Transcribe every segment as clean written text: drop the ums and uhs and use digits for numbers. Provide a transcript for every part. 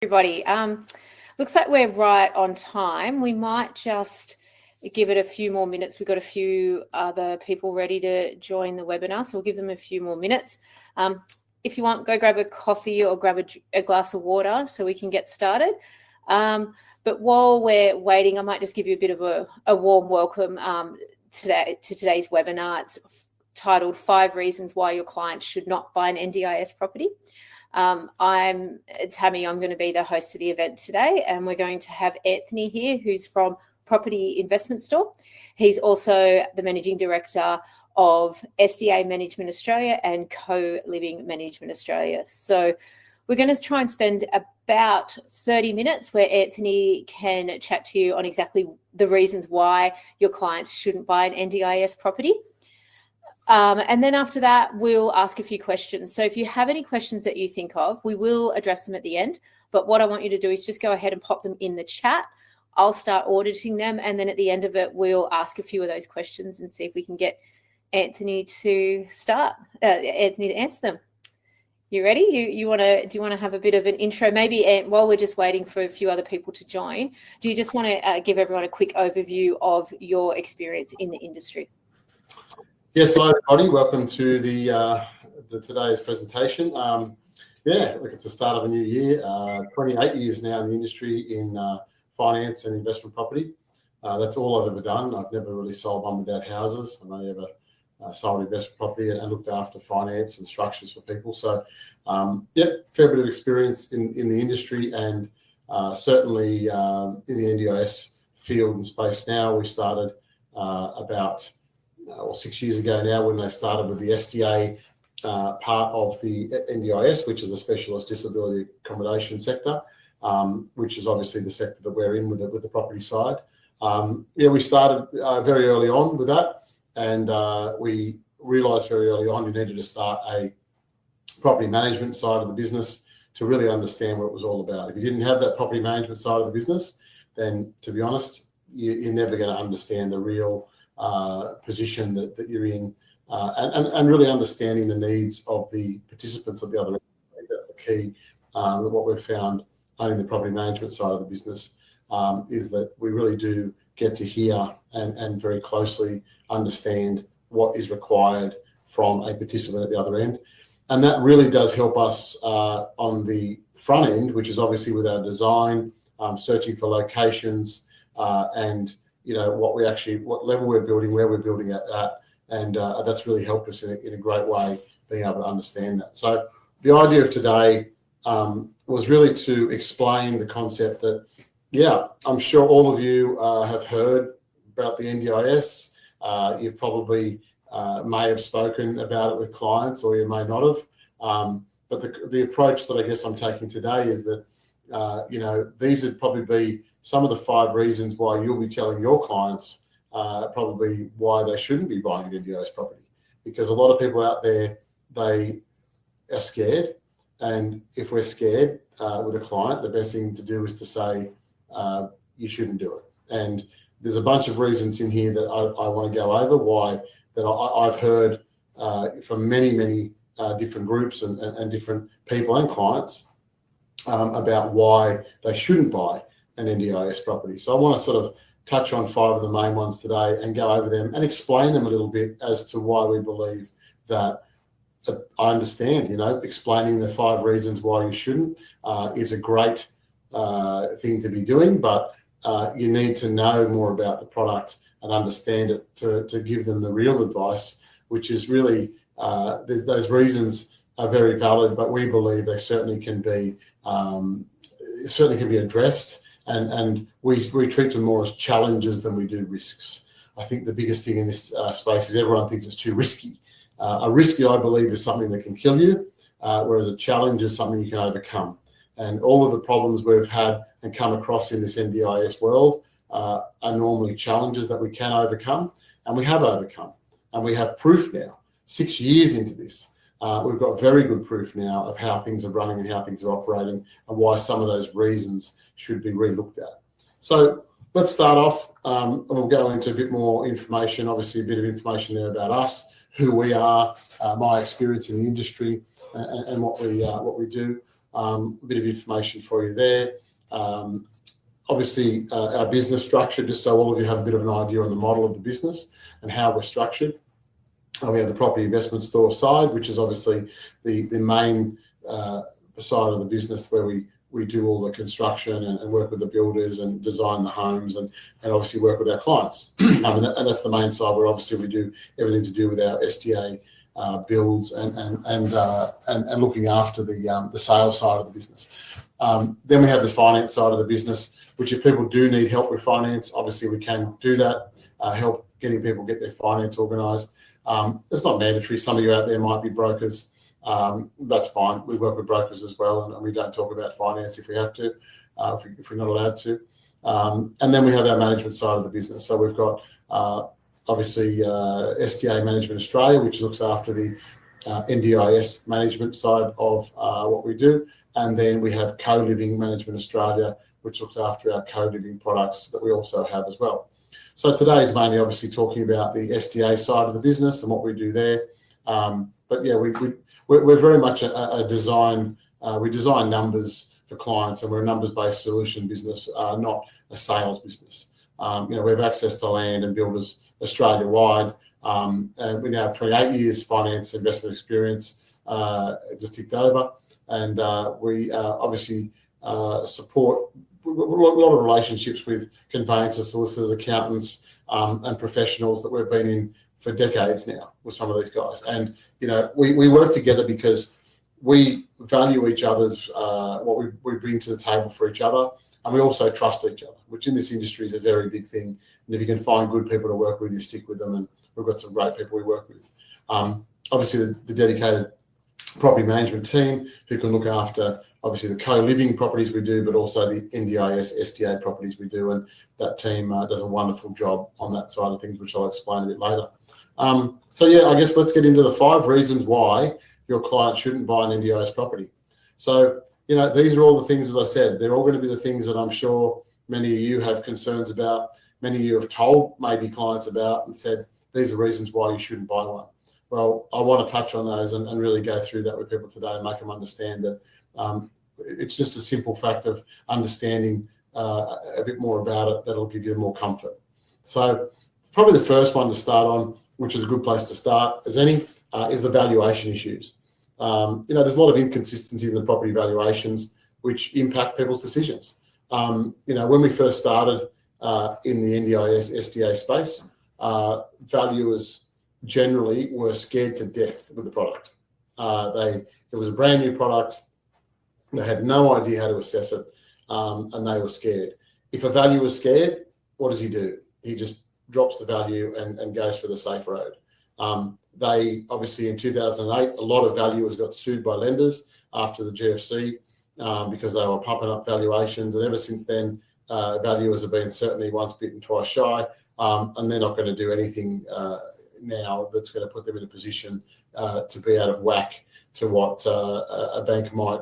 Everybody, looks like we're right on time. We might just give it a few more minutes. We've got a few other people ready to join the webinar, so we'll give them a few more minutes. If you want, go grab a coffee or grab a glass of water so we can get started. But while we're waiting, I might just give you a bit of a warm welcome to today's webinar. It's titled 5 Reasons Why Your Clients Should Not Buy an NDIS Property. I'm Tammy. I'm going to be the host of the event today, and we're going to have Anthony here, who's from Property Investment Store. He's also the Managing Director of SDA Management Australia and Co-Living Management Australia. So we're going to try and spend about 30 minutes where Anthony can chat to you on exactly the reasons why your clients shouldn't buy an NDIS property. And then after that, we'll ask a few questions. So if you have any questions that you think of, we will address them at the end. But what I want you to do is just go ahead and pop them in the chat. I'll start auditing them. And then at the end of it, we'll ask a few of those questions and see if we can get Anthony to answer them. You ready? Do you want to have a bit of an intro? Maybe while we're just waiting for a few other people to join, do you just want to give everyone a quick overview of your experience in the industry? Yes, hello everybody. Welcome to the today's presentation. Look, it's the start of a new year. 28 years now in the industry in finance and investment property. That's all I've ever done. I've never really sold mum and dad houses. I've only ever sold investment property and looked after finance and structures for people. So, fair bit of experience in the industry, and certainly in the NDIS field and space now. We started about 6 years ago now, when they started with the SDA part of the NDIS, which is a specialist disability accommodation sector, which is obviously the sector that we're in with the property side. We started very early on with that, and we realised very early on you needed to start a property management side of the business to really understand what it was all about. If you didn't have that property management side of the business, then to be honest, you're never going to understand the real position that you're in, and really understanding the needs of the participants at the other end. That's the key. What we've found owning the property management side of the business is that we really do get to hear and very closely understand what is required from a participant at the other end. And that really does help us on the front end, which is obviously with our design, searching for locations, and what level we're building, where we're building at that, and that's really helped us in a great way, being able to understand that. So the idea of today was really to explain the concept that, I'm sure all of you have heard about the NDIS. You probably may have spoken about it with clients, or you may not have. But the approach that I guess I'm taking today is that, these would probably be some of the 5 reasons why you'll be telling your clients probably why they shouldn't be buying an NDIS property. Because a lot of people out there, they are scared. And if we're scared with a client, the best thing to do is to say, you shouldn't do it. And there's a bunch of reasons in here that I want to go over why that I've heard from many different groups and different people and clients about why they shouldn't buy an NDIS property. So I want to sort of touch on 5 of the main ones today and go over them and explain them a little bit as to why we believe that. I understand, explaining the 5 reasons why you shouldn't is a great thing to be doing, but you need to know more about the product and understand it to give them the real advice, which is really, those reasons are very valid, but we believe they certainly can be addressed, and we treat them more as challenges than we do risks. I think the biggest thing in this space is everyone thinks it's too risky. A risky, I believe, is something that can kill you, whereas a challenge is something you can overcome. And all of the problems we've had and come across in this NDIS world are normally challenges that we can overcome, and we have overcome. And we have proof now, 6 years into this. We've got very good proof now of how things are running and how things are operating, and why some of those reasons should be re-looked at. So let's start off, and we'll go into a bit more information, obviously a bit of information there about us, who we are, my experience in the industry, and what we do. A bit of information for you there. Obviously, our business structure, just so all of you have a bit of an idea on the model of the business and how we're structured. We have the property investment store side, which is obviously the main side of the business where we do all the construction and work with the builders and design the homes and obviously work with our clients. And that's the main side where obviously we do everything to do with our STA builds and looking after the sales side of the business. Then we have the finance side of the business, which if people do need help with finance, obviously we can do that, help getting people get their finance organised. It's not mandatory. Some of you out there might be brokers. That's fine. We work with brokers as well, and we don't talk about finance if we have to, if we're not allowed to. And then we have our management side of the business. So we've got obviously STA Management Australia, which looks after the NDIS management side of what we do. And then we have Co-Living Management Australia, which looks after our co-living products that we also have as well. So today is mainly obviously talking about the STA side of the business and what we do there. But yeah, we're very much a design. We design numbers for clients, and we're a numbers-based solution business, not a sales business. We have access to land and builders Australia-wide, and we now have 28 years finance investment experience, just ticked over, and we obviously support a lot of relationships with conveyancers, solicitors, accountants, and professionals that we've been in for decades now with some of these guys. And, we work together because we value each other's, what we bring to the table for each other. And we also trust each other, which in this industry is a very big thing. And if you can find good people to work with, you stick with them. And we've got some great people we work with. Obviously, the dedicated property management team who can look after, obviously, the co-living properties we do, but also the NDIS STA properties we do. And that team does a wonderful job on that side of things, which I'll explain a bit later. So, yeah, I guess let's get into the 5 reasons why your client shouldn't buy an NDIS property. So, these are all the things, as I said, they're all going to be the things that I'm sure many of you have concerns about. Many of you have told maybe clients about and said, these are reasons why you shouldn't buy one. Well, I want to touch on those and really go through that with people today and make them understand that it's just a simple fact of understanding a bit more about it that'll give you more comfort. So probably the first one to start on, which is a good place to start as any, is the valuation issues. There's a lot of inconsistencies in the property valuations which impact people's decisions. When we first started in the NDIS SDA space, valuers generally were scared to death with the product. It was a brand new product. They had no idea how to assess it, and they were scared. If a valuer is scared, what does he do? He just drops the value and goes for the safe road. They obviously in 2008, a lot of valuers got sued by lenders after the GFC because they were pumping up valuations. And ever since then, valuers have been certainly once bitten, twice shy, and they're not going to do anything now that's going to put them in a position to be out of whack to what a bank might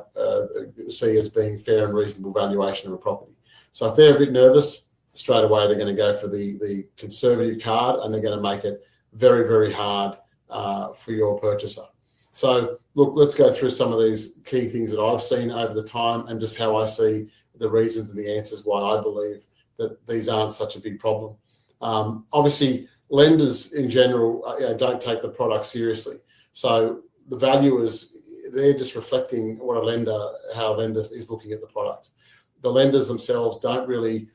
see as being fair and reasonable valuation of a property. So if they're a bit nervous, straight away they're going to go for the conservative card, and they're going to make it very, very hard for your purchaser. So look, let's go through some of these key things that I've seen over the time and just how I see the reasons and the answers why I believe that these aren't such a big problem. Obviously, lenders in general don't take the product seriously. So the valuers, they're just reflecting how a lender is looking at the product. The lenders themselves don't really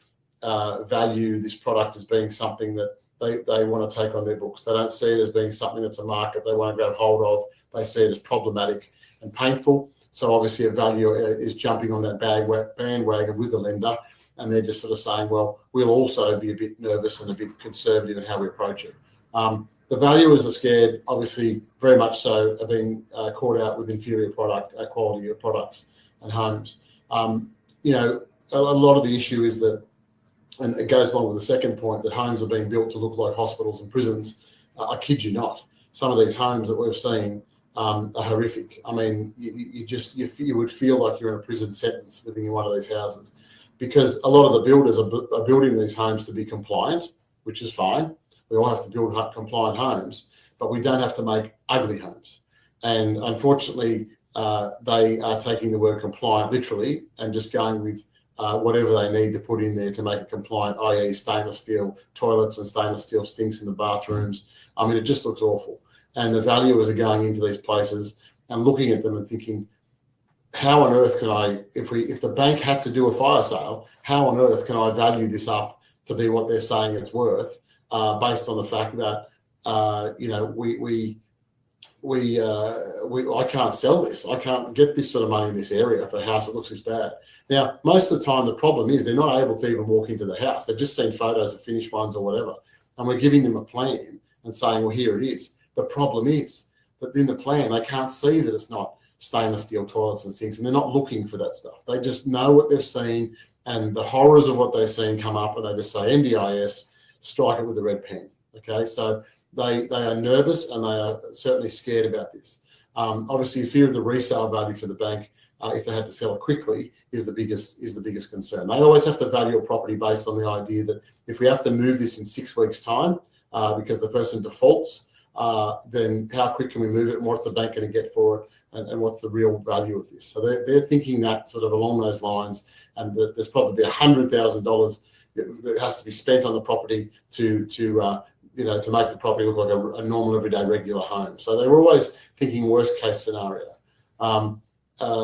value this product as being something that they want to take on their books. They don't see it as being something that's a market they want to grab hold of. They see it as problematic and painful. So obviously a valuer is jumping on that bandwagon with the lender, and they're just sort of saying, well, we'll also be a bit nervous and a bit conservative in how we approach it. The valuers are scared, obviously, very much so, of being caught out with inferior product quality of products and homes. A lot of the issue is that, and it goes along with the second point, that homes are being built to look like hospitals and prisons. I kid you not. Some of these homes that we've seen are horrific. I mean, you would feel like you're in a prison sentence living in one of these houses, because a lot of the builders are building these homes to be compliant, which is fine. We all have to build compliant homes, but we don't have to make ugly homes. And unfortunately, they are taking the word compliant literally and just going with whatever they need to put in there to make it compliant, i.e. stainless steel toilets and stainless steel sinks in the bathrooms. I mean, it just looks awful. And the valuers are going into these places and looking at them and thinking, how on earth can I, if the bank had to do a fire sale, how on earth can I value this up to be what they're saying it's worth, based on the fact that I can't sell this. I can't get this sort of money in this area for a house that looks this bad. Now, most of the time, the problem is they're not able to even walk into the house. They've just seen photos of finished ones or whatever. And we're giving them a plan and saying, well, here it is. The problem is that in the plan, they can't see that it's not stainless steel toilets and sinks, and they're not looking for that stuff. They just know what they've seen, and the horrors of what they've seen come up, and they just say, NDIS, strike it with a red pen. Okay, so they are nervous and they are certainly scared about this. Obviously, fear of the resale value for the bank, if they had to sell it quickly, is the biggest concern. They always have to value a property based on the idea that if we have to move this in 6 weeks' time because the person defaults, then how quick can we move it, and what's the bank going to get for it, and what's the real value of this? So they're thinking that sort of along those lines, and that there's probably $100,000 that has to be spent on the property to make the property look like a normal, everyday, regular home. So they were always thinking worst case scenario.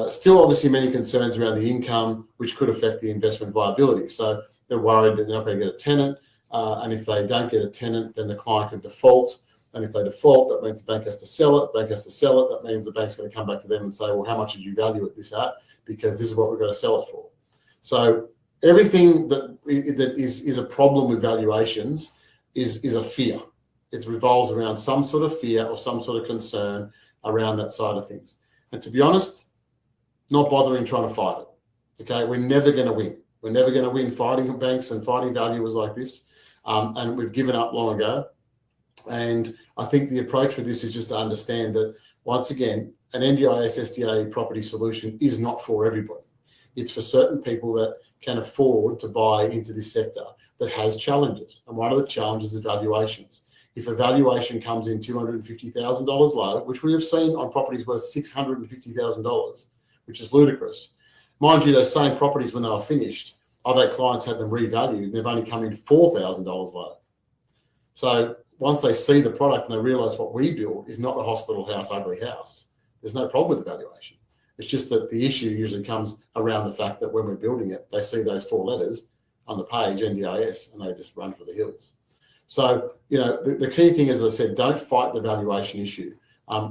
Still, obviously, many concerns around the income, which could affect the investment viability. So they're worried that they're not going to get a tenant, and if they don't get a tenant, then the client could default. And if they default, that means the bank has to sell it. The bank has to sell it. That means the bank's going to come back to them and say, well, how much did you value it this at? Because this is what we're going to sell it for. So everything that is a problem with valuations is a fear. It revolves around some sort of fear or some sort of concern around that side of things. And to be honest, not bothering trying to fight it. Okay, we're never going to win. We're never going to win fighting banks and fighting valuers like this. And we've given up long ago. And I think the approach with this is just to understand that, once again, an NDIS SDA property solution is not for everybody. It's for certain people that can afford to buy into this sector that has challenges. And one of the challenges is valuations. If a valuation comes in $250,000 low, which we have seen on properties worth $650,000, which is ludicrous. Mind you, those same properties, when they were finished, I've had clients had them revalued and they've only come in $4,000 low. So once they see the product and they realise what we build is not a hospital house, ugly house, there's no problem with the valuation. It's just that the issue usually comes around the fact that when we're building it, they see those 4 letters on the page, NDIS, and they just run for the hills. So, the key thing, as I said, don't fight the valuation issue.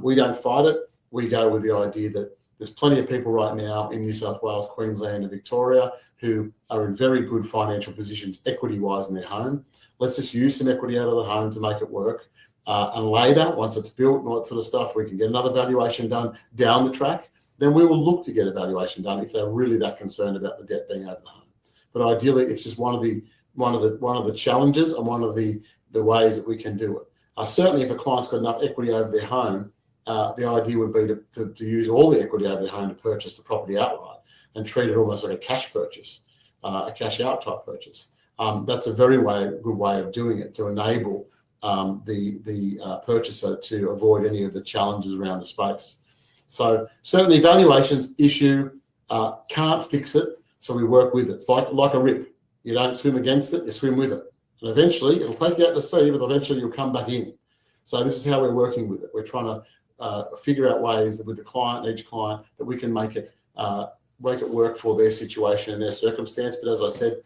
We don't fight it. We go with the idea that there's plenty of people right now in New South Wales, Queensland, and Victoria who are in very good financial positions equity-wise in their home. Let's just use some equity out of the home to make it work. And later, once it's built and all that sort of stuff, we can get another valuation done down the track. Then we will look to get a valuation done if they're really that concerned about the debt being over the home. But ideally, it's just one of the challenges and one of the ways that we can do it. Certainly, if a client's got enough equity over their home, the idea would be to use all the equity over their home to purchase the property outright and treat it almost like a cash purchase, a cash out type purchase. That's a very good way of doing it, to enable the purchaser to avoid any of the challenges around the space. So certainly valuations issue, can't fix it, so we work with it. It's like a rip. You don't swim against it, you swim with it. And eventually, it'll take you out to sea, but eventually you'll come back in. So this is how we're working with it. We're trying to figure out ways that with the client, each client, that we can make it work for their situation and their circumstance. But as I said,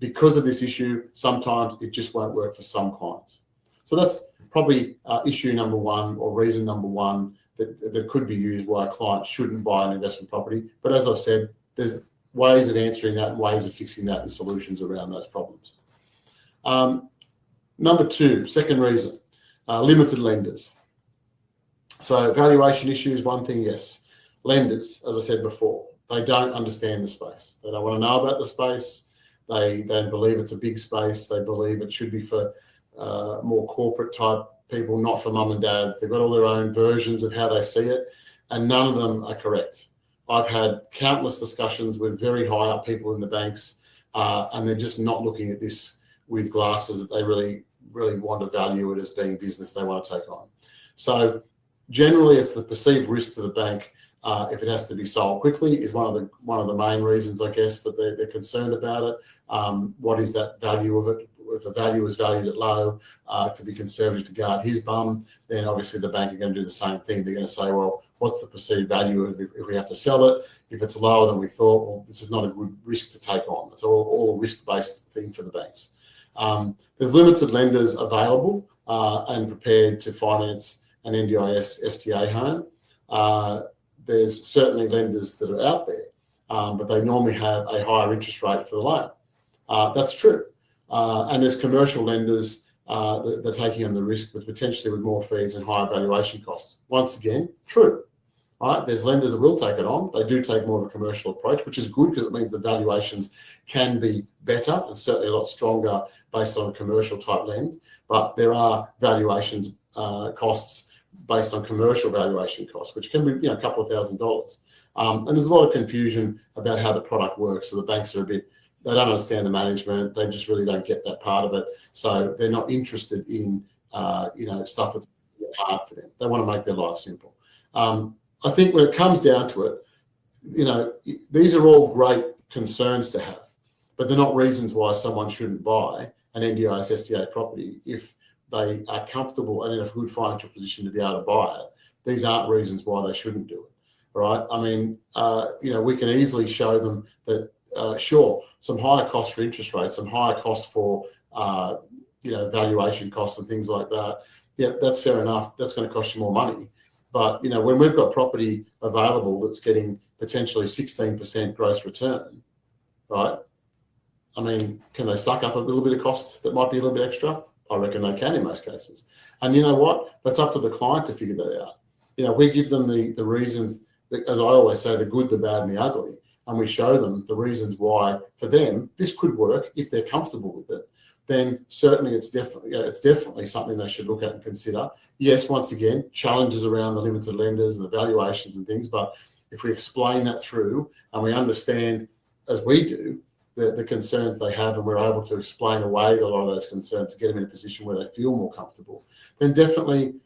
because of this issue, sometimes it just won't work for some clients. So that's probably issue number one, or reason number one, that could be used why a client shouldn't buy an investment property. But as I've said, there's ways of answering that and ways of fixing that and solutions around those problems. Number two, second reason, limited lenders. So valuation issue is one thing, yes. Lenders, as I said before, they don't understand the space. They don't want to know about the space. They don't believe it's a big space. They believe it should be for more corporate type people, not for mum and dads. They've got all their own versions of how they see it, and none of them are correct. I've had countless discussions with very high up people in the banks, and they're just not looking at this with glasses that they really want to value it as being business they want to take on. So generally, it's the perceived risk to the bank if it has to be sold quickly is one of the main reasons, I guess, that they're concerned about it. What is that value of it? If the value is valued at low, to be conservative to guard his bum, then obviously the bank are going to do the same thing. They're going to say, well, what's the perceived value if we have to sell it? If it's lower than we thought, well, this is not a good risk to take on. It's all a risk-based thing for the banks. There's limited lenders available and prepared to finance an NDIS STA home. There's certainly lenders that are out there, but they normally have a higher interest rate for the loan. That's true. And there's commercial lenders that are taking on the risk, but potentially with more fees and higher valuation costs. Once again, true. All right, there's lenders that will take it on. They do take more of a commercial approach, which is good because it means the valuations can be better and certainly a lot stronger based on a commercial type lend. But there are valuations costs based on commercial valuation costs, which can be a couple of $1,000s. And there's a lot of confusion about how the product works. So the banks are they don't understand the management. They just really don't get that part of it. So they're not interested in, stuff that's hard for them. They want to make their life simple. I think when it comes down to it, these are all great concerns to have, but they're not reasons why someone shouldn't buy an NDIS STA property if they are comfortable and in a good financial position to be able to buy it. These aren't reasons why they shouldn't do it. Right? I mean, we can easily show them that, sure, some higher costs for interest rates, some higher costs for, valuation costs and things like that. Yeah, that's fair enough. That's going to cost you more money. But, when we've got property available that's getting potentially 16% gross return, right? I mean, can they suck up a little bit of costs that might be a little bit extra? I reckon they can in most cases. And you know what? That's up to the client to figure that out. We give them the reasons, as I always say, the good, the bad, and the ugly. And we show them the reasons why, for them, this could work if they're comfortable with it. Then certainly it's definitely something they should look at and consider. Yes, once again, challenges around the limited lenders and the valuations and things, but if we explain that through and we understand, as we do, the concerns they have, and we're able to explain away a lot of those concerns to get them in a position where they feel more comfortable, then definitely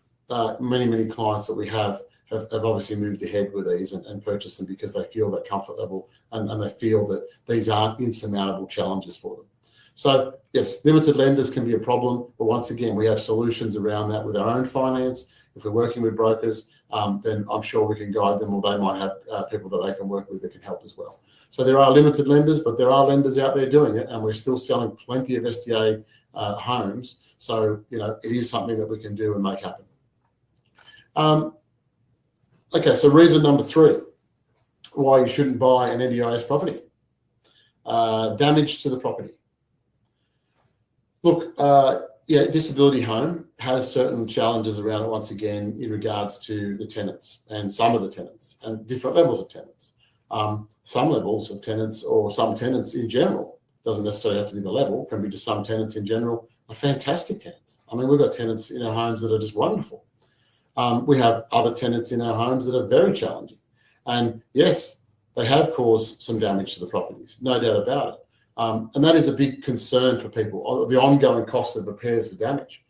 many clients that we have obviously moved ahead with these and purchased them because they feel that comfort level and they feel that these aren't insurmountable challenges for them. So yes, limited lenders can be a problem, but once again, we have solutions around that with our own finance. If we're working with brokers, then I'm sure we can guide them, or they might have people that they can work with that can help as well. So there are limited lenders, but there are lenders out there doing it, and we're still selling plenty of STA homes. So, it is something that we can do and make happen. Okay, so reason number 3, why you shouldn't buy an NDIS property. Damage to the property. Look, disability home has certain challenges around it, once again, in regards to the tenants and some of the tenants and different levels of tenants. Some levels of tenants, or some tenants in general, doesn't necessarily have to be the level, can be just some tenants in general, are fantastic tenants. I mean, we've got tenants in our homes that are just wonderful. We have other tenants in our homes that are very challenging. And yes, they have caused some damage to the properties, no doubt about it. And that is a big concern for people, the ongoing cost of repairs for damage.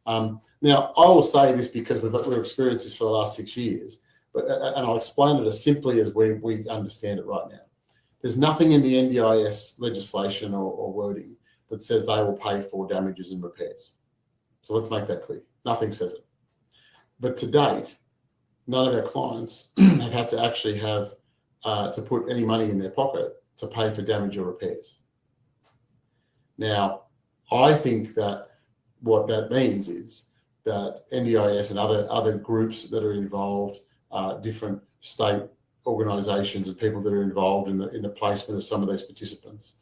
Now, I will say this because we've experienced this for the last 6 years, and I'll explain it as simply as we understand it right now. There's nothing in the NDIS legislation or wording that says they will pay for damages and repairs. So let's make that clear. Nothing says it. But to date, none of our clients have had to actually have to put any money in their pocket to pay for damage or repairs. Now, I think that what that means is that NDIS and other groups that are involved, different state organisations and people that are involved in the placement of some of these participants,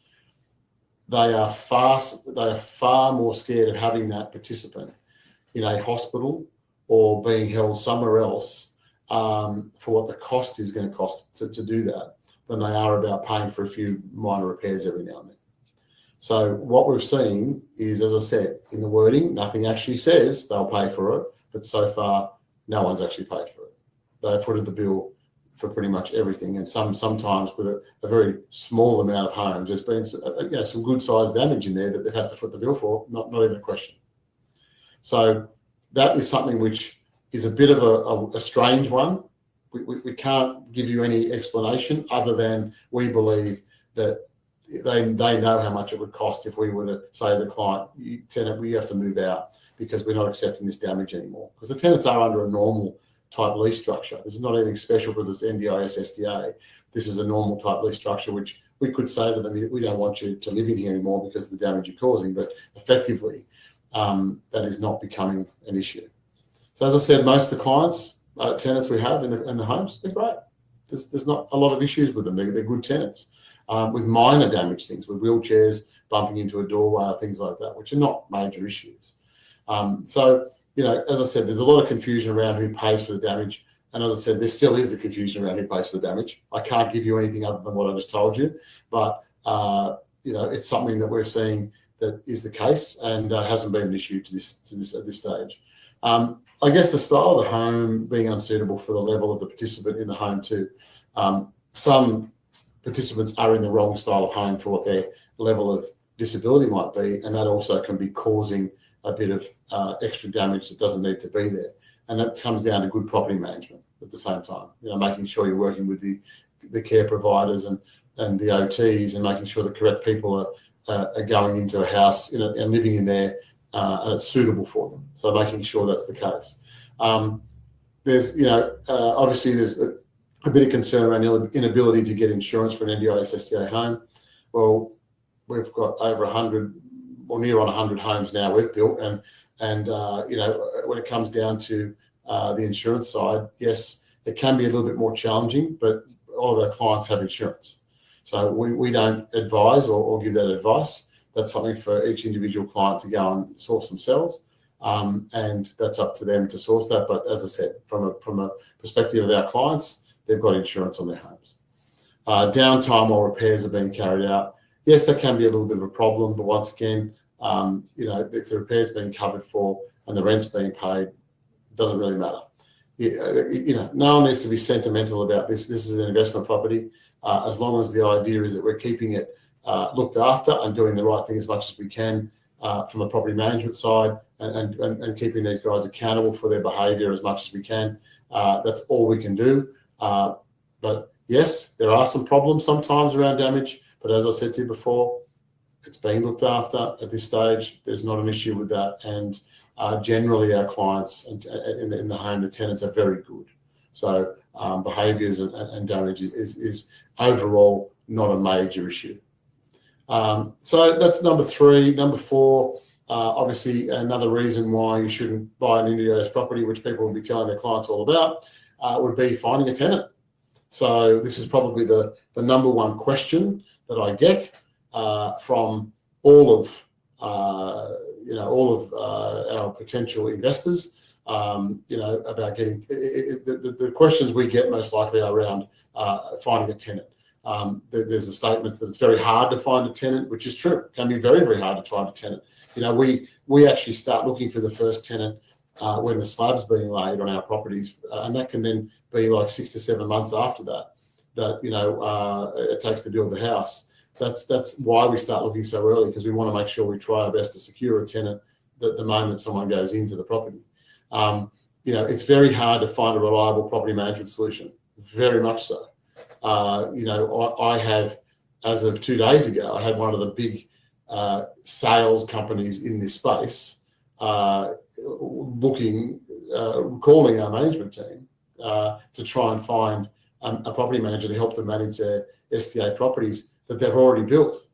they are far more scared of having that participant in a hospital or being held somewhere else for what the cost is going to cost to do that than they are about paying for a few minor repairs every now and then. So what we've seen is, as I said, in the wording, nothing actually says they'll pay for it, but so far, no one's actually paid for it. They've footed the bill for pretty much everything, and sometimes with a very small amount of homes, there's been some good sized damage in there that they've had to foot the bill for, not even a question. So that is something which is a bit of a strange one, we can't give you any explanation other than we believe that they know how much it would cost if we were to say to the client, tenant, we have to move out because we're not accepting this damage anymore. Because the tenants are under a normal type lease structure. This is not anything special because it's NDIS SDA. This is a normal type lease structure, which we could say to them, we don't want you to live in here anymore because of the damage you're causing. But effectively, that is not becoming an issue. So as I said, most of the clients, tenants we have in the homes, they're great. There's not a lot of issues with them. They're good tenants. With minor damage things, with wheelchairs bumping into a doorway, things like that, which are not major issues. So, as I said, there's a lot of confusion around who pays for the damage. And as I said, there still is the confusion around who pays for the damage. I can't give you anything other than what I just told you, but, it's something that we're seeing that is the case and hasn't been an issue at this stage. I guess the style of the home being unsuitable for the level of the participant in the home too. Some participants are in the wrong style of home for what their level of disability might be, and that also can be causing a bit of extra damage that doesn't need to be there. And that comes down to good property management at the same time. Making sure you're working with the care providers and the OTs and making sure the correct people are going into a house and living in there and it's suitable for them. So making sure that's the case. There's, obviously there's a bit of concern around inability to get insurance for an NDIS SDA home. Well, we've got over 100 or near on 100 homes now we've built, and when it comes down to the insurance side, yes, it can be a little bit more challenging, but all of our clients have insurance. So we don't advise or give that advice. That's something for each individual client to go and source themselves. And that's up to them to source that. But as I said, from a perspective of our clients, they've got insurance on their homes. Downtime while repairs are being carried out. Yes, that can be a little bit of a problem, but once again, if the repairs being covered for and the rent's being paid, it doesn't really matter. No one needs to be sentimental about this. This is an investment property. As long as the idea is that we're keeping it looked after and doing the right thing as much as we can from a property management side and keeping these guys accountable for their behaviour as much as we can. That's all we can do. But yes, there are some problems sometimes around damage, but as I said to you before, it's being looked after at this stage. There's not an issue with that. And generally our clients in the home, the tenants are very good. So behaviours and damage is overall not a major issue. So that's number 3. Number 4, obviously another reason why you shouldn't buy an NDIS property, which people will be telling their clients all about, would be finding a tenant. So this is probably the number 1 question that I get from all of our potential investors. About getting the questions we get most likely are around finding a tenant. There's the statements that it's very hard to find a tenant, which is true. It can be very, very hard to find a tenant. We actually start looking for the first tenant when the slab's being laid on our properties, and that can then be like 6 to 7 months after that it takes to build the house. That's why we start looking so early, because we want to make sure we try our best to secure a tenant the moment someone goes into the property. It's very hard to find a reliable property management solution, very much so. I have, as of 2 days ago, I had one of the big sales companies in this space calling our management team to try and find a property manager to help them manage their SDA properties that they've already built.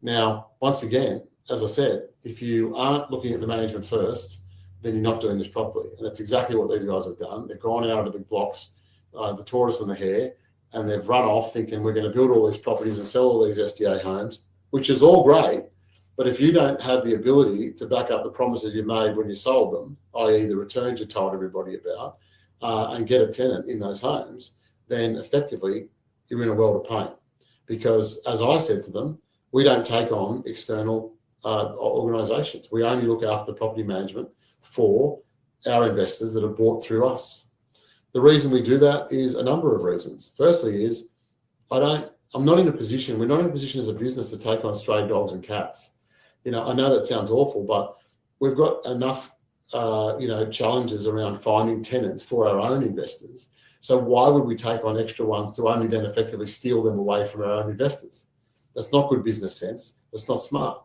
Now, once again, as I said, if you aren't looking at the management first, then you're not doing this properly. And that's exactly what these guys have done. They've gone out of the blocks, the tortoise and the hare, and they've run off thinking we're going to build all these properties and sell all these SDA homes, which is all great. But if you don't have the ability to back up the promises you made when you sold them, i.e. the returns you told everybody about, and get a tenant in those homes, then effectively you're in a world of pain. Because as I said to them, we don't take on external organisations. We only look after the property management for our investors that have bought through us. The reason we do that is a number of reasons. Firstly is we're not in a position as a business to take on stray dogs and cats. I know that sounds awful, but we've got enough challenges around finding tenants for our own investors. So why would we take on extra ones to only then effectively steal them away from our own investors? That's not good business sense. That's not smart.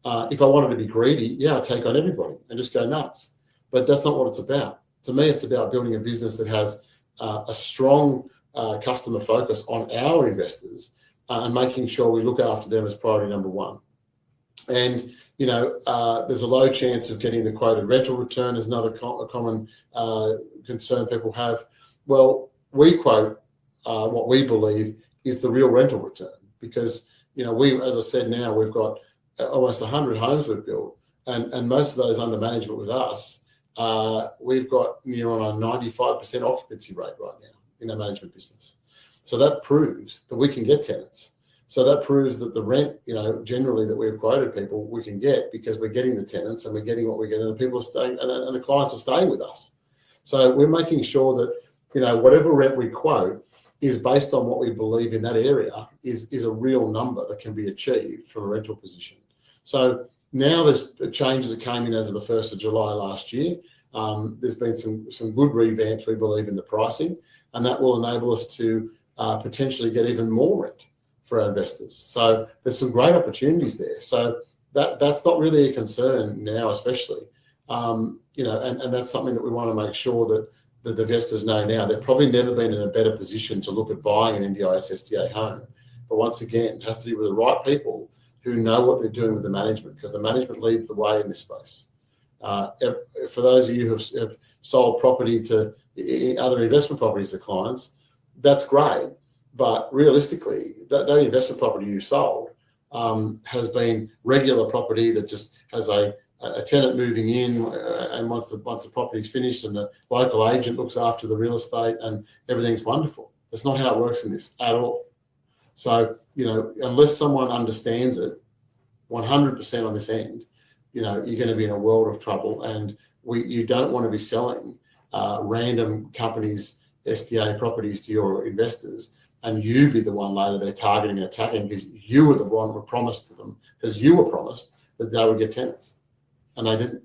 If I wanted to be greedy, yeah, I'd take on everybody and just go nuts. But that's not what it's about. To me, it's about building a business that has a strong customer focus on our investors and making sure we look after them as priority number one. And, there's a low chance of getting the quoted rental return is another common concern people have. Well, we quote what we believe is the real rental return because, we, as I said, now we've got almost 100 homes we've built and most of those under management with us, we've got near on a 95% occupancy rate right now in our management business. So that proves that we can get tenants. So that proves that the rent, generally that we've quoted people, we can get because we're getting the tenants and we're getting what we get and the people are staying and the clients are staying with us. So we're making sure that, whatever rent we quote is based on what we believe in that area is a real number that can be achieved from a rental position. So now there's changes that came in as of the 1st of July last year. There's been some good revamps, we believe, in the pricing, and that will enable us to potentially get even more rent for our investors. So there's some great opportunities there. So that's not really a concern now, especially, and that's something that we want to make sure that the investors know now. They've probably never been in a better position to look at buying an NDIS SDA home. But once again, it has to be with the right people who know what they're doing with the management because the management leads the way in this space. For those of you who have sold property to other investment properties to clients, that's great. But realistically, that investment property you sold has been regular property that just has a tenant moving in, and once the property's finished, and the local agent looks after the real estate, and everything's wonderful. That's not how it works in this at all. So unless someone understands it 100% on this end, you're going to be in a world of trouble, and you don't want to be selling random companies' SDA properties to your investors, and you be the one later they're targeting and attacking because you were the one who promised to them, because you were promised that they would get tenants, and they didn't.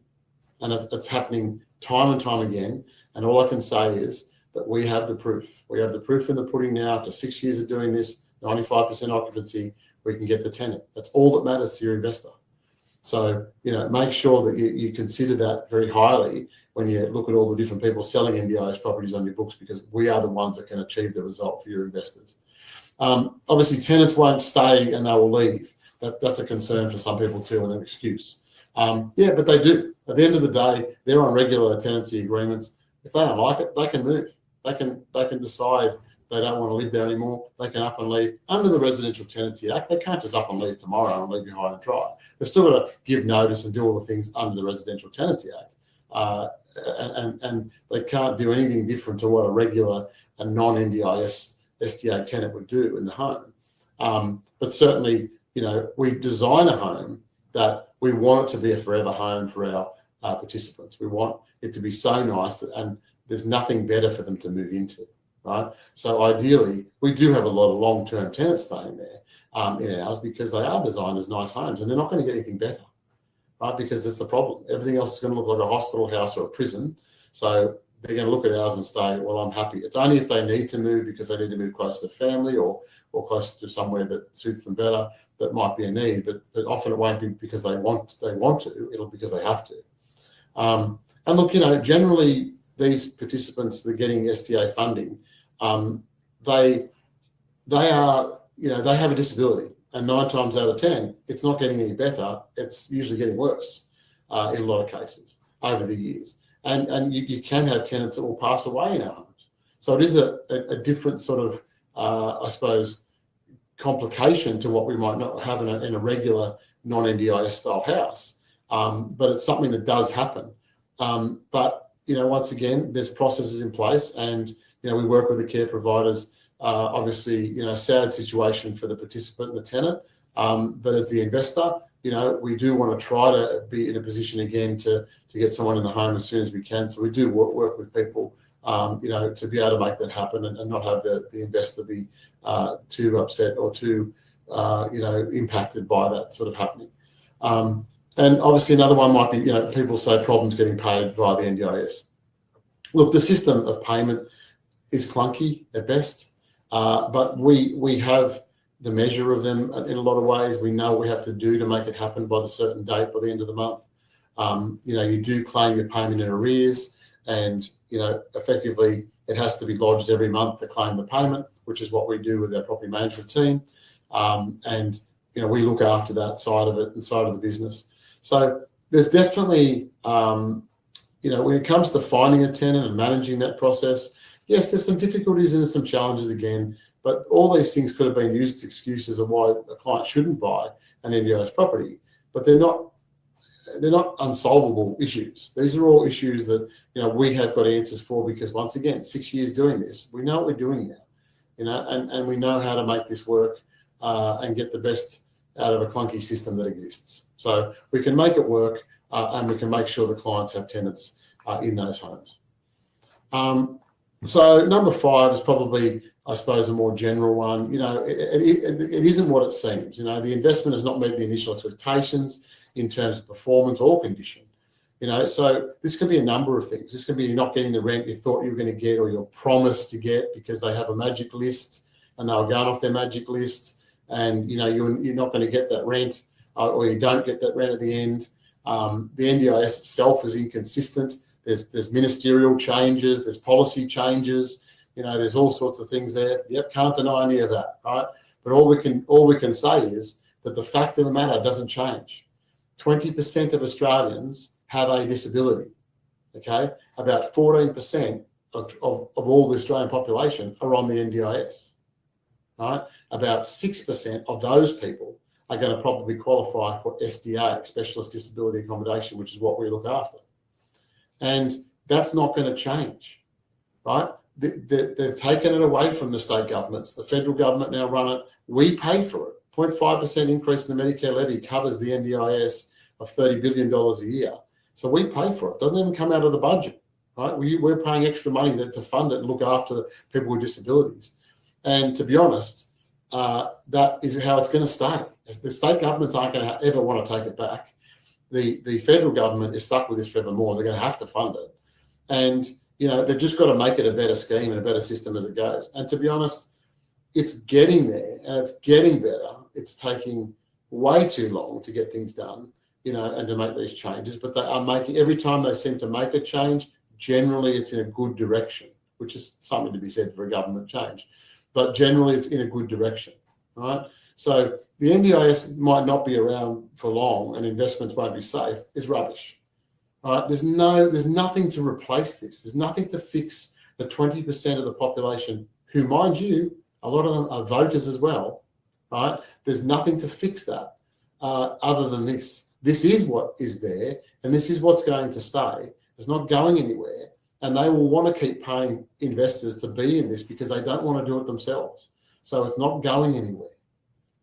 And it's happening time and time again. And all I can say is that we have the proof. We have the proof in the pudding now. After 6 years of doing this, 95% occupancy, we can get the tenant. That's all that matters to your investor. So, make sure that you consider that very highly when you look at all the different people selling NDIS properties on your books, because we are the ones that can achieve the result for your investors. Obviously, tenants won't stay and they will leave. That's a concern for some people too, and an excuse. But they do. At the end of the day, they're on regular tenancy agreements. If they don't like it, they can move. They can decide they don't want to live there anymore. They can up and leave. Under the Residential Tenancy Act, they can't just up and leave tomorrow and leave you high and dry. They've still got to give notice and do all the things under the Residential Tenancy Act. And they can't do anything different to what a regular and non-NDIS SDA tenant would do in the home. But certainly, we design a home that we want it to be a forever home for our participants. We want it to be so nice and there's nothing better for them to move into. Right. So ideally, we do have a lot of long-term tenants staying there in ours because they are designed as nice homes, and they're not going to get anything better, right? Because that's the problem. Everything else is going to look like a hospital house or a prison. So they're going to look at ours and say, well, I'm happy. It's only if they need to move because they need to move closer to family or closer to somewhere that suits them better that might be a need. But often it won't be because they want to. It'll be because they have to. And look, generally these participants that are getting SDA funding, they are, they have a disability, and 9 times out of 10, it's not getting any better. It's usually getting worse in a lot of cases over the years. And you can have tenants that will pass away in our homes. So it is a different sort of, I suppose, complication to what we might not have in a regular non-NDIS style house. But it's something that does happen. But once again, there's processes in place, and we work with the care providers. Obviously, sad situation for the participant and the tenant. But as the investor, we do want to try to be in a position again to get someone in the home as soon as we can. So we do work with people, to be able to make that happen and not have the investor be too upset or too, impacted by that sort of happening. And obviously another one might be, people say problems getting paid via the NDIS. Look, the system of payment is clunky at best, but we have the measure of them in a lot of ways. We know what we have to do to make it happen by the certain date, by the end of the month. You do claim your payment in arrears, and effectively it has to be lodged every month to claim the payment, which is what we do with our property management team. And we look after that side of it and side of the business. So there's definitely, when it comes to finding a tenant and managing that process, yes, there's some difficulties and there's some challenges again, but all these things could have been used as excuses of why a client shouldn't buy an NDIS property, but they're not unsolvable issues. These are all issues that, we have got answers for, because once again, 6 years doing this, we know what we're doing now, and we know how to make this work and get the best out of a clunky system that exists. So we can make it work, and we can make sure the clients have tenants in those homes. So number 5 is probably, I suppose, a more general one. It isn't what it seems. The investment has not met the initial expectations in terms of performance or condition. So this can be a number of things. This can be you're not getting the rent you thought you were going to get, or you're promised to get because they have a magic list and they're going off their magic list, and you're not going to get that rent, or you don't get that rent at the end. The NDIS itself is inconsistent. There's ministerial changes, there's policy changes, there's all sorts of things there. Yep, can't deny any of that, right? But all we can say is that the fact of the matter doesn't change. 20% of Australians have a disability, okay? About 14% of all the Australian population are on the NDIS, right? About 6% of those people are going to probably qualify for SDA, Specialist Disability Accommodation, which is what we look after. And that's not going to change, right? They've taken it away from the state governments. The federal government now run it. We pay for it. 0.5% increase in the Medicare levy covers the NDIS of $30 billion a year. So we pay for it. It doesn't even come out of the budget, right? We're paying extra money to fund it and look after people with disabilities. And to be honest, that is how it's going to stay. The state governments aren't going to ever want to take it back. The federal government is stuck with this forevermore. They're going to have to fund it. And, they've just got to make it a better scheme and a better system as it goes. And to be honest, it's getting there and it's getting better. It's taking way too long to get things done, and to make these changes. But they are making, every time they seem to make a change, generally it's in a good direction, which is something to be said for a government change. But generally it's in a good direction, right? So the NDIS might not be around for long and investments won't be safe is rubbish, right? There's nothing to replace this. There's nothing to fix the 20% of the population who, mind you, a lot of them are voters as well, right? There's nothing to fix that other than this. This is what is there, and this is what's going to stay. It's not going anywhere, and they will want to keep paying investors to be in this because they don't want to do it themselves. So it's not going anywhere,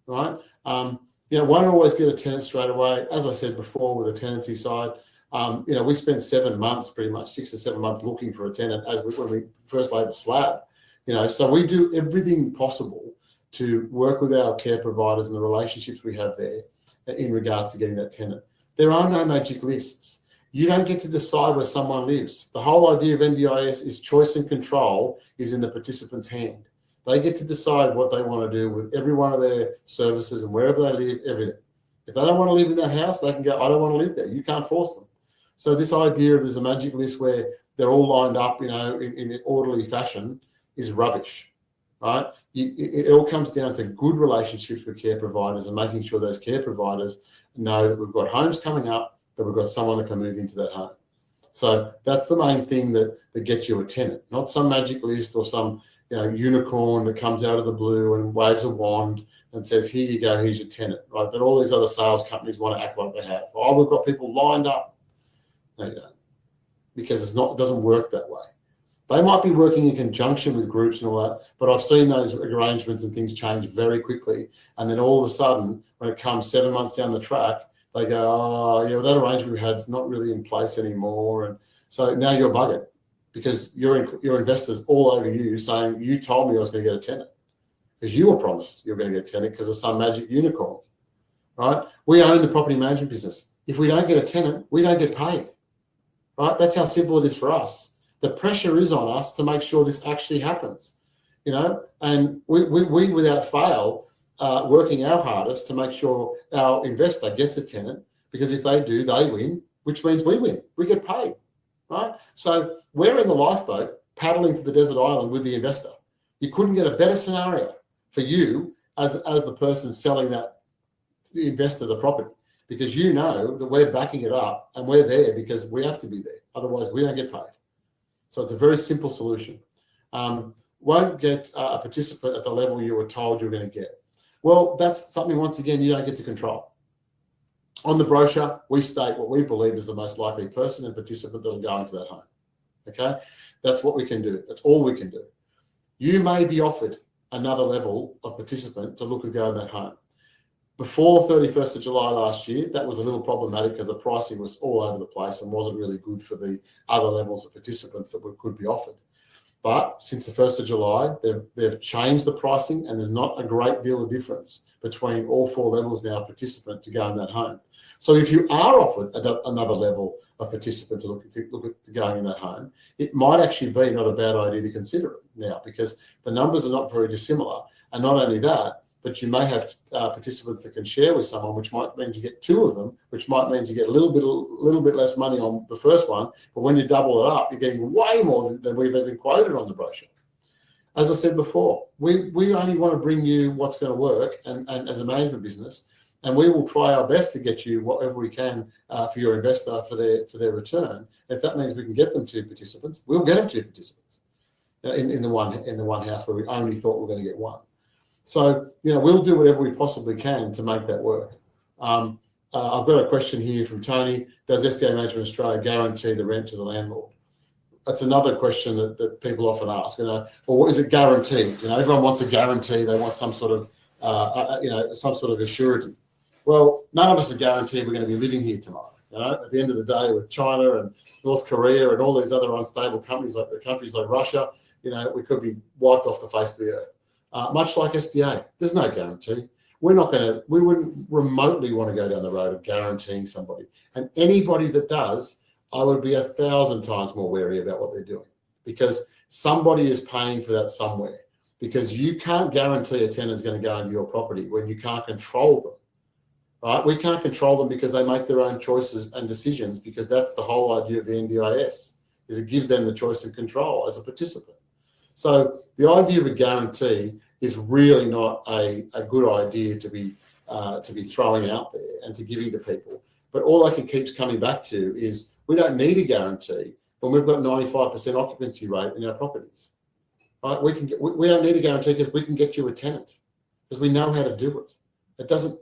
right? Won't always get a tenant straight away. As I said before, with the tenancy side, we spent 7 months, pretty much 6 to 7 months, looking for a tenant when we first laid the slab. So we do everything possible to work with our care providers and the relationships we have there in regards to getting that tenant. There are no magic lists. You don't get to decide where someone lives. The whole idea of NDIS is choice and control is in the participant's hand. They get to decide what they want to do with every one of their services and wherever they live, everything. If they don't want to live in that house, they can go, I don't want to live there. You can't force them. So this idea of there's a magic list where they're all lined up, in an orderly fashion is rubbish, right? It all comes down to good relationships with care providers and making sure those care providers know that we've got homes coming up, that we've got someone that can move into that home. So that's the main thing that gets you a tenant, not some magic list or some unicorn that comes out of the blue and waves a wand and says, here you go, here's your tenant, right? That all these other sales companies want to act like they have. Oh, we've got people lined up. No, you don't, because it doesn't work that way. They might be working in conjunction with groups and all that, but I've seen those arrangements and things change very quickly. And then all of a sudden, when it comes 7 months down the track, they go, oh, yeah, well, that arrangement we had is not really in place anymore. And so now you're buggered because your investors all over you saying, you told me I was going to get a tenant because you were promised you're going to get a tenant because of some magic unicorn, right? We own the property management business. If we don't get a tenant, we don't get paid, right? That's how simple it is for us. The pressure is on us to make sure this actually happens, and we without fail, working our hardest to make sure our investor gets a tenant, because if they do, they win, which means we win. We get paid, right? So we're in the lifeboat paddling to the desert island with the investor. You couldn't get a better scenario for you as the person selling that investor the property, because you know that we're backing it up and we're there because we have to be there. Otherwise, we don't get paid. So it's a very simple solution. Won't get a participant at the level you were told you were going to get. Well, that's something, once again, you don't get to control. On the brochure, we state what we believe is the most likely person and participant that will go into that home. Okay? That's what we can do. That's all we can do. You may be offered another level of participant to look at going that home. Before 31st of July last year, that was a little problematic because the pricing was all over the place and wasn't really good for the other levels of participants that could be offered. But since the 1st of July, they've changed the pricing, and there's not a great deal of difference between all 4 levels now of participant to go in that home. So if you are offered another level of participant to look at going in that home, it might actually be not a bad idea to consider it now, because the numbers are not very dissimilar. And not only that, but you may have participants that can share with someone, which might mean you get 2 of them, which might mean you get a little bit less money on the first one. But when you double it up, you're getting way more than we've even quoted on the brochure. As I said before, we only want to bring you what's going to work, and as a management business, and we will try our best to get you whatever we can for your investor for their return. If that means we can get them 2 participants, we'll get them 2 participants in the one house where we only thought we were going to get 1. So, we'll do whatever we possibly can to make that work. I've got a question here from Tony. Does SDA Management Australia guarantee the rent to the landlord? That's another question that people often ask. Well, is it guaranteed? Everyone wants a guarantee. They want some sort of, assurity. Well, none of us are guaranteed we're going to be living here tomorrow. At the end of the day, with China and North Korea and all these other unstable countries like Russia, we could be wiped off the face of the earth. Much like SDA, there's no guarantee. We wouldn't remotely want to go down the road of guaranteeing somebody. And anybody that does, I would be 1,000 times more wary about what they're doing, because somebody is paying for that somewhere. Because you can't guarantee a tenant's going to go into your property when you can't control them. Right? We can't control them because they make their own choices and decisions, because that's the whole idea of the NDIS, is it gives them the choice and control as a participant. So the idea of a guarantee is really not a good idea to be throwing out there and to giving to people. But all I can keep coming back to is we don't need a guarantee when we've got 95% occupancy rate in our properties. Right? We don't need a guarantee because we can get you a tenant, because we know how to do it. It doesn't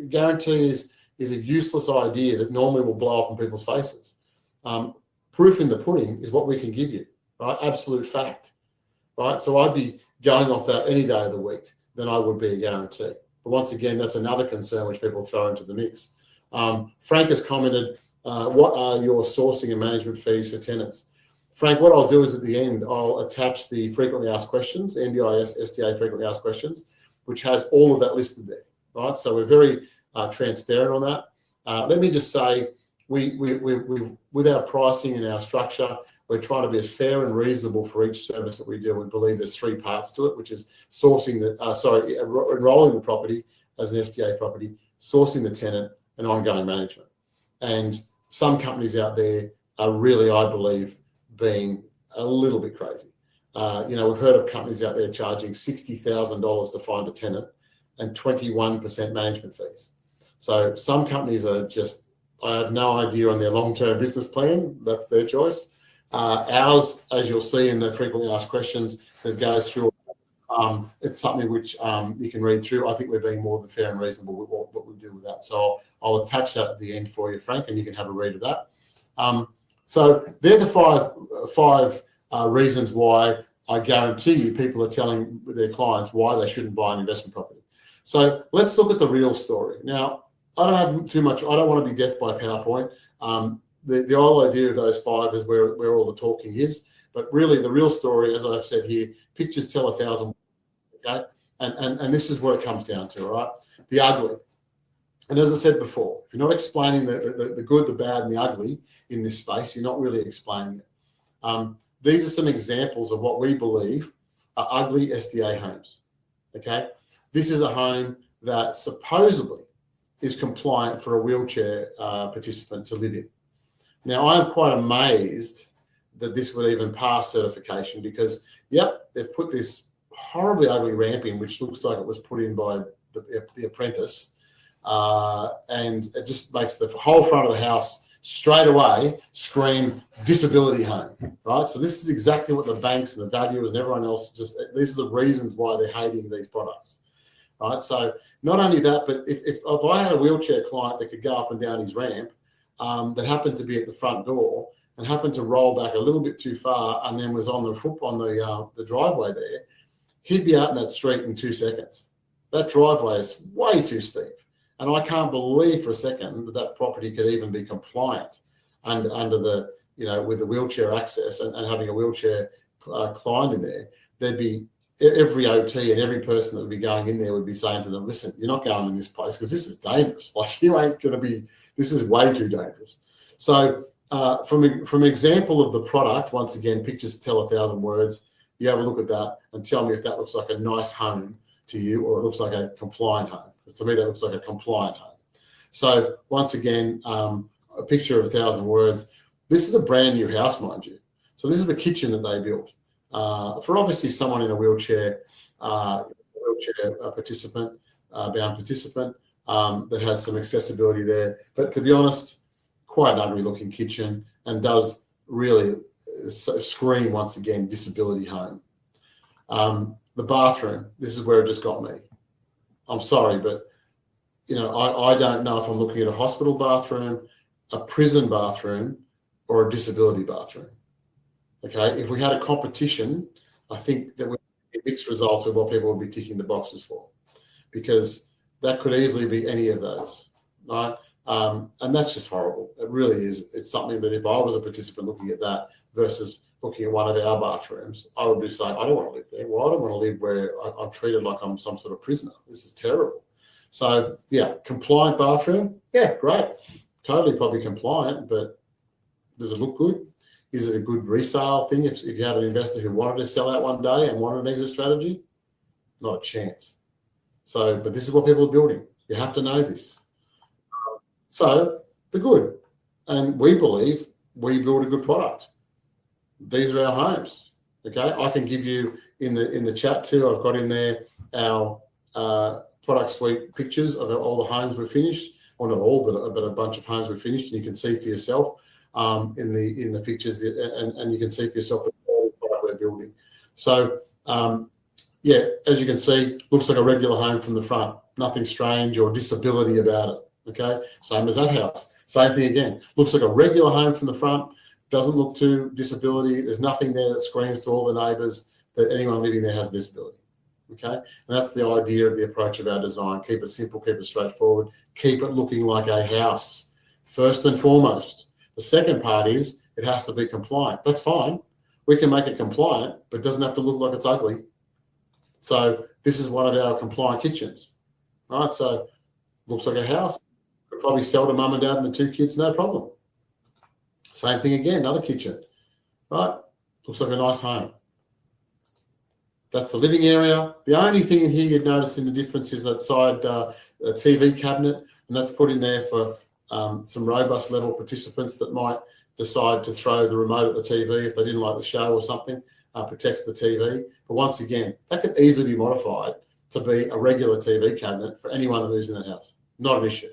guarantee is a useless idea that normally will blow up in people's faces. Proof in the pudding is what we can give you, right? Absolute fact. Right, so I'd be going off that any day of the week than I would be a guarantee. But once again, that's another concern which people throw into the mix. Frank has commented, what are your sourcing and management fees for tenants? Frank, what I'll do is at the end, I'll attach the frequently asked questions, NDIS, SDA frequently asked questions, which has all of that listed there. Right, so we're very transparent on that. Let me just say, we've with our pricing and our structure, we're trying to be as fair and reasonable for each service that we do. We believe there's 3 parts to it, which is enrolling the property as an SDA property, sourcing the tenant, and ongoing management. And some companies out there are really, I believe, being a little bit crazy. We've heard of companies out there charging $60,000 to find a tenant and 21% management fees. So some companies are just, I have no idea on their long-term business plan. That's their choice. Ours, as you'll see in the frequently asked questions that goes through, it's something which you can read through. I think we're being more than fair and reasonable with what we do with that. So I'll attach that at the end for you, Frank, and you can have a read of that. So they're the five reasons why I guarantee you people are telling their clients why they shouldn't buy an investment property. So let's look at the real story. Now, I don't have too much. I don't want to be death by PowerPoint. The whole idea of those 5 is where all the talking is. But really, the real story, as I've said here, pictures tell 1,000. Okay, and this is what it comes down to, all right? The ugly. And as I said before, if you're not explaining the good, the bad, and the ugly in this space, you're not really explaining it. these are some examples of what we believe are ugly SDA homes. Okay, this is a home that supposedly is compliant for a wheelchair participant to live in. Now, I'm quite amazed that this would even pass certification because, yep, they've put this horribly ugly ramp in, which looks like it was put in by the apprentice, and it just makes the whole front of the house straight away scream disability home, right? So this is exactly what the banks and the valuers and everyone else these are the reasons why they're hating these products, right? So not only that, but if I had a wheelchair client that could go up and down his ramp, that happened to be at the front door and happened to roll back a little bit too far and then was on the driveway there, he'd be out in that street in 2 seconds. That driveway is way too steep. And I can't believe for a second that that property could even be compliant under the, with the wheelchair access and having a wheelchair client in there. There'd be every OT and every person that would be going in there would be saying to them, listen, you're not going in this place because this is dangerous. Like, you ain't going to be, this is way too dangerous. So from an example of the product, once again, pictures tell 1,000 words. You have a look at that and tell me if that looks like a nice home to you or it looks like a compliant home. Because to me, that looks like a compliant home. So once again, a picture of 1,000 words. This is a brand new house, mind you. So this is the kitchen that they built for obviously someone in a wheelchair participant, bound participant that has some accessibility there. But to be honest, quite an ugly looking kitchen and does really scream once again disability home. The bathroom, this is where it just got me. I'm sorry, but I don't know if I'm looking at a hospital bathroom, a prison bathroom, or a disability bathroom. Okay, if we had a competition, I think that would be mixed results of what people would be ticking the boxes for, because that could easily be any of those, right? And that's just horrible. It really is. It's something that if I was a participant looking at that versus looking at one of our bathrooms, I would be saying, I don't want to live there. Well, I don't want to live where I'm treated like I'm some sort of prisoner. This is terrible. So yeah, compliant bathroom. Yeah, great. Totally probably compliant, but does it look good? Is it a good resale thing? If you had an investor who wanted to sell out one day and wanted an exit strategy, not a chance. So, but this is what people are building. You have to know this. So the good, and we believe we build a good product. These are our homes. Okay, I can give you in the chat too. I've got in there our product suite pictures of all the homes we've finished. Well, not all, but a bunch of homes we've finished, and you can see for yourself in the pictures, and you can see for yourself the product we're building. So yeah, as you can see, looks like a regular home from the front. Nothing strange or disability about it. Okay, same as that house. Same thing again. Looks like a regular home from the front. Doesn't look too disability. There's nothing there that screams to all the neighbours that anyone living there has a disability. Okay, and that's the idea of the approach of our design. Keep it simple, keep it straightforward, keep it looking like a house first and foremost. The second part is it has to be compliant. That's fine. We can make it compliant, but it doesn't have to look like it's ugly. So this is one of our compliant kitchens. All right, so looks like a house. Could probably sell to mum and dad and the 2 kids, no problem. Same thing again, another kitchen, right? Looks like a nice home. That's the living area. The only thing in here you'd notice in the difference is that side TV cabinet, and that's put in there for some robust level participants that might decide to throw the remote at the TV if they didn't like the show or something, protects the TV. But once again, that could easily be modified to be a regular TV cabinet for anyone that lives in that house. Not an issue.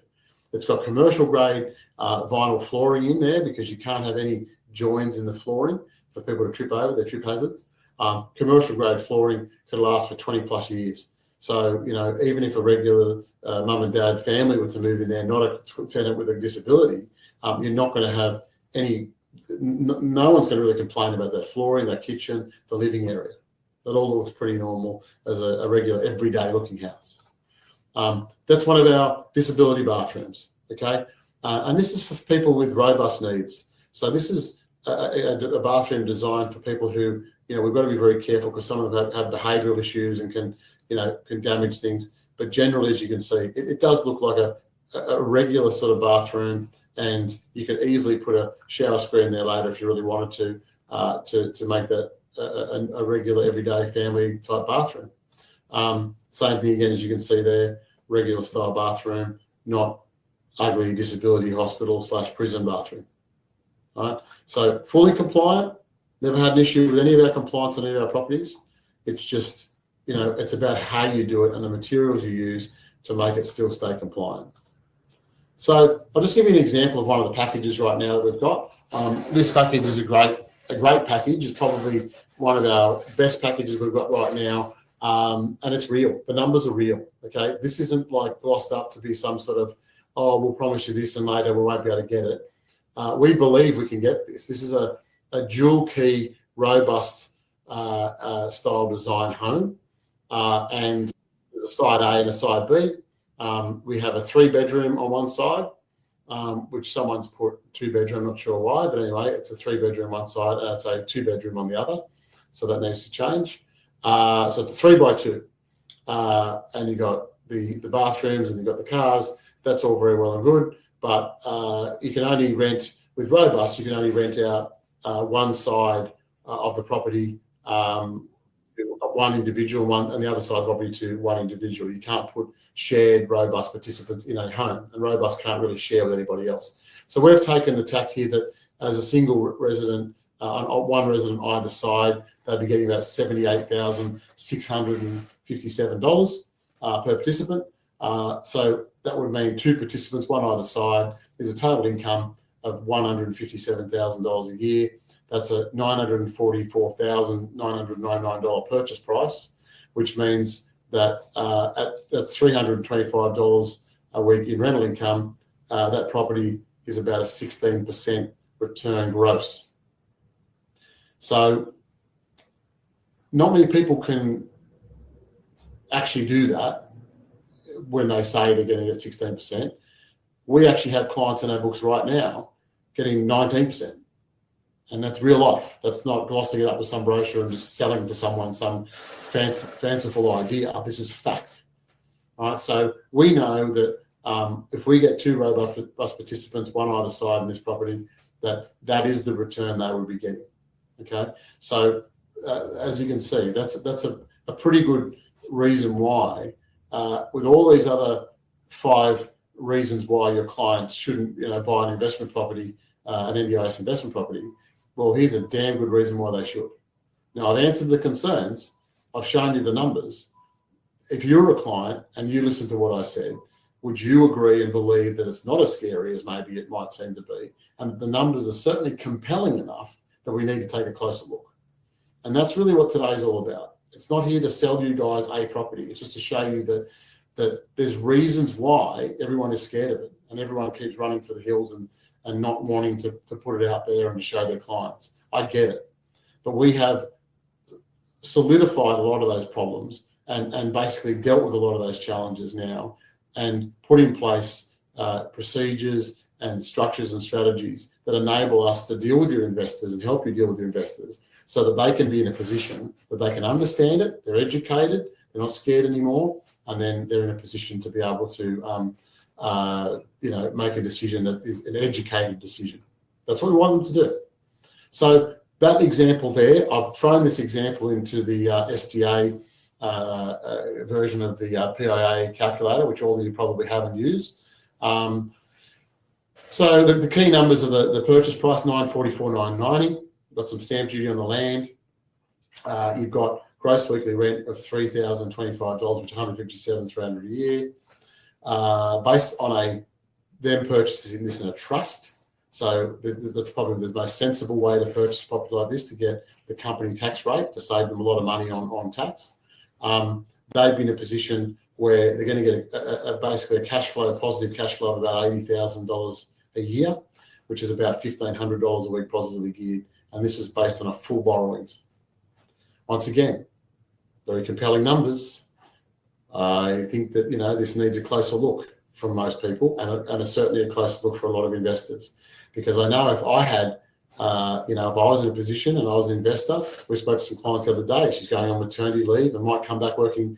It's got commercial grade vinyl flooring in there because you can't have any joins in the flooring for people to trip over, their trip hazards. Commercial grade flooring could last for 20 plus years. So, even if a regular mum and dad family were to move in there, not a tenant with a disability, you're not going to have no one's going to really complain about that flooring, that kitchen, the living area. That all looks pretty normal as a regular everyday looking house. That's one of our disability bathrooms, okay? And this is for people with robust needs. So this is a bathroom designed for people who, we've got to be very careful because some of them have behavioural issues and can damage things. But generally, as you can see, it does look like a regular sort of bathroom, and you could easily put a shower screen there later if you really wanted to. to make that a regular everyday family type bathroom. Same thing again, as you can see there, regular style bathroom, not ugly disability hospital / prison bathroom. Right? So fully compliant, never had an issue with any of our compliance on any of our properties. It's just, it's about how you do it and the materials you use to make it still stay compliant. So I'll just give you an example of one of the packages right now that we've got. This package is a great package. It's probably one of our best packages we've got right now. And it's real. The numbers are real. Okay. This isn't like glossed up to be some sort of, oh, we'll promise you this and later we won't be able to get it. We believe we can get this. This is a dual key, robust style design home. And there's a side A and a side B. We have a 3-bedroom on one side, which someone's put 2-bedroom, not sure why, but anyway, it's a 3-bedroom one side and it's a 2-bedroom on the other. So that needs to change. So it's a 3x2. And you've got the bathrooms and you've got the cars. That's all very well and good. But you can only rent, with robust, you can only rent out one side of the property, one individual, and the other side of the property to one individual. You can't put shared robust participants in a home, and robust can't really share with anybody else. So we've taken the tact here that as a single resident, one resident either side, they'd be getting about $78,657 per participant. So that would mean 2 participants, one either side. There's a total income of $157,000 a year. That's a $944,999 purchase price, which means that that's $325 a week in rental income. That property is about a 16% return gross. So not many people can actually do that when they say they're getting at 16%. We actually have clients in our books right now getting 19%. And that's real life. That's not glossing it up with some brochure and just selling to someone some fanciful idea. This is fact. All right. So we know that if we get 2 robust participants, one either side in this property, that is the return they would be getting. Okay. So as you can see, that's a pretty good reason why, with all these other 5 reasons why your client shouldn't, buy an investment property, an NDIS investment property. Well, here's a damn good reason why they should. Now, I've answered the concerns. I've shown you the numbers. If you're a client and you listen to what I said, would you agree and believe that it's not as scary as maybe it might seem to be? And the numbers are certainly compelling enough that we need to take a closer look. And that's really what today's all about. It's not here to sell you guys a property. It's just to show you that there's reasons why everyone is scared of it and everyone keeps running for the hills and not wanting to put it out there and to show their clients. I get it. But we have solidified a lot of those problems and basically dealt with a lot of those challenges now and put in place procedures and structures and strategies that enable us to deal with your investors and help you deal with your investors so that they can be in a position that they can understand it, they're educated, they're not scared anymore, and then they're in a position to be able to make a decision that is an educated decision. That's what we want them to do. So that example there, I've thrown this example into the STA version of the PIA calculator, which all of you probably haven't used. So the key numbers are the purchase price, $944,990. You've got some stamp duty on the land. You've got gross weekly rent of $3,025, which is $157,300 a year. Based on them purchasing this in a trust. So that's probably the most sensible way to purchase a property like this, to get the company tax rate, to save them a lot of money on tax. They'd be in a position where they're going to get basically a positive cash flow of about $80,000 a year, which is about $1,500 a week positively geared. And this is based on a full borrowings. Once again, very compelling numbers. I think that, this needs a closer look from most people and certainly a closer look for a lot of investors. Because I know if I had, if I was in a position and I was an investor, we spoke to some clients the other day, she's going on maternity leave and might come back working,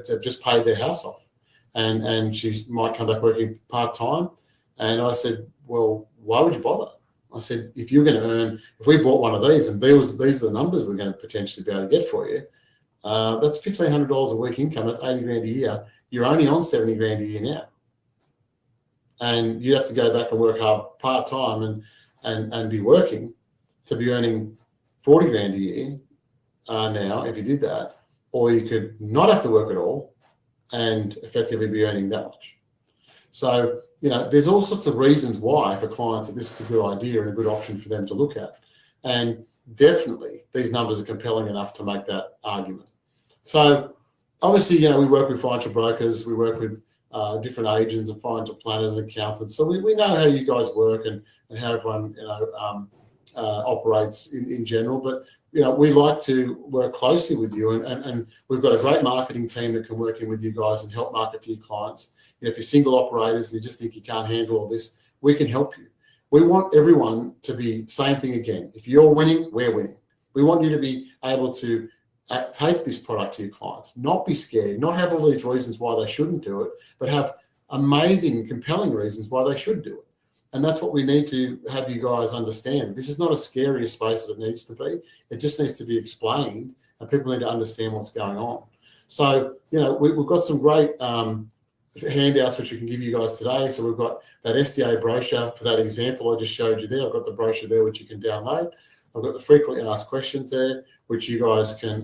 they've just paid their house off and she might come back working part-time. And I said, well, why would you bother? I said, if you're going to earn, if we bought one of these and these are the numbers we're going to potentially be able to get for you, that's $1,500 a week income. That's 80 grand a year. You're only on 70 grand a year now. And you'd have to go back and work hard part-time and be working to be earning 40 grand a year now if you did that, or you could not have to work at all and effectively be earning that much. So, there's all sorts of reasons why for clients that this is a good idea and a good option for them to look at. And definitely these numbers are compelling enough to make that argument. So obviously, we work with financial brokers, we work with different agents and financial planners, accountants. So we know how you guys work and how everyone, operates in general. But, we like to work closely with you and we've got a great marketing team that can work in with you guys and help market to your clients. If you're single operators and you just think you can't handle all this, we can help you. We want everyone to be same thing again. If you're winning, we're winning. We want you to be able to take this product to your clients, not be scared, not have all these reasons why they shouldn't do it, but have amazing, compelling reasons why they should do it. And that's what we need to have you guys understand. This is not as scary a space as it needs to be. It just needs to be explained and people need to understand what's going on. So, we've got some great handouts which we can give you guys today. So we've got that SDA brochure for that example I just showed you there. I've got the brochure there which you can download. I've got the frequently asked questions there which you guys can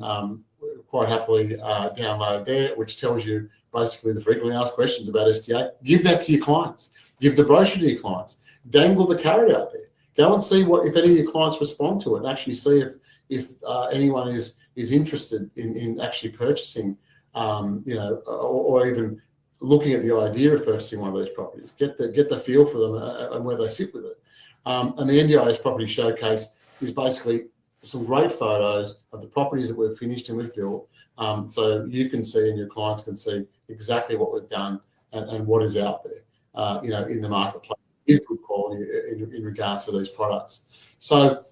quite happily download there, which tells you basically the frequently asked questions about SDA. Give that to your clients. Give the brochure to your clients. Dangle the carrot out there. Go and see if any of your clients respond to it and actually see if anyone is interested in actually purchasing, or even looking at the idea of purchasing one of these properties. Get the feel for them and where they sit with it. And the NDIS Property Showcase is basically some great photos of the properties that we've finished and we've built, so you can see and your clients can see exactly what we've done and what is out there, in the marketplace. Is good quality in regards to these products. So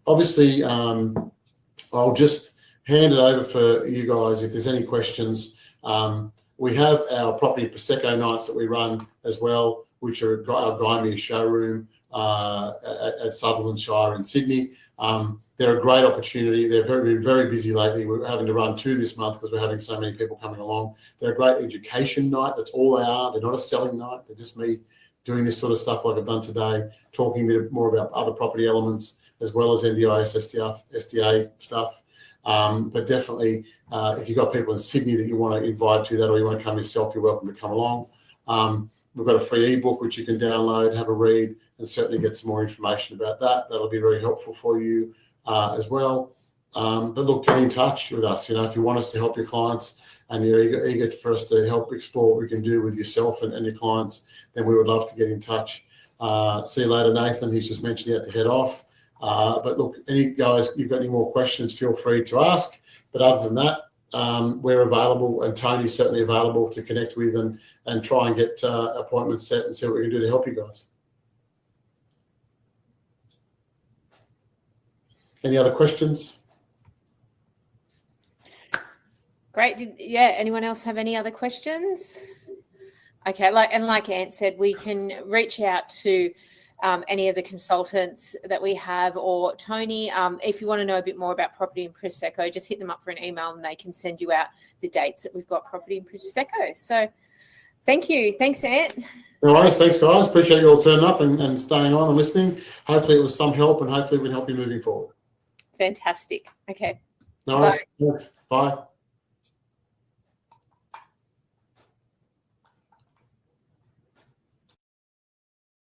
obviously, I'll just hand it over for you guys if there's any questions. We have our property Prosecco nights that we run as well, which are our Gymea showroom at Sutherland Shire in Sydney. They're a great opportunity. They've been very busy lately. We're having to run 2 this month because we're having so many people coming along. They're a great education night. That's all they are. They're not a selling night. They're just me doing this sort of stuff like I've done today, talking a bit more about other property elements as well as NDIS, SDA stuff. But definitely, if you've got people in Sydney that you want to invite to that or you want to come yourself, you're welcome to come along. We've got a free ebook which you can download, have a read, and certainly get some more information about that. That'll be very helpful for you as well. But look, get in touch with us. If you want us to help your clients and you're eager for us to help explore what we can do with yourself and your clients, then we would love to get in touch. See you later, Nathan. He's just mentioned he had to head off. But look, any guys, you've got any more questions, feel free to ask. But other than that, we're available, and Tony's certainly available to connect with and try and get appointments set and see what we can do to help you guys. Any other questions? Great. Anyone else have any other questions? Okay, like Ant said, we can reach out to any of the consultants that we have, or Tony. If you want to know a bit more about property in Prosecco, just hit them up for an email and they can send you out the dates that we've got property in Prosecco. So thank you. Thanks, Ant. No worries. Thanks, guys. Appreciate you all turning up and staying on and listening. Hopefully it was some help and hopefully we can help you moving forward. Fantastic. Okay. No worries. Thanks. Bye.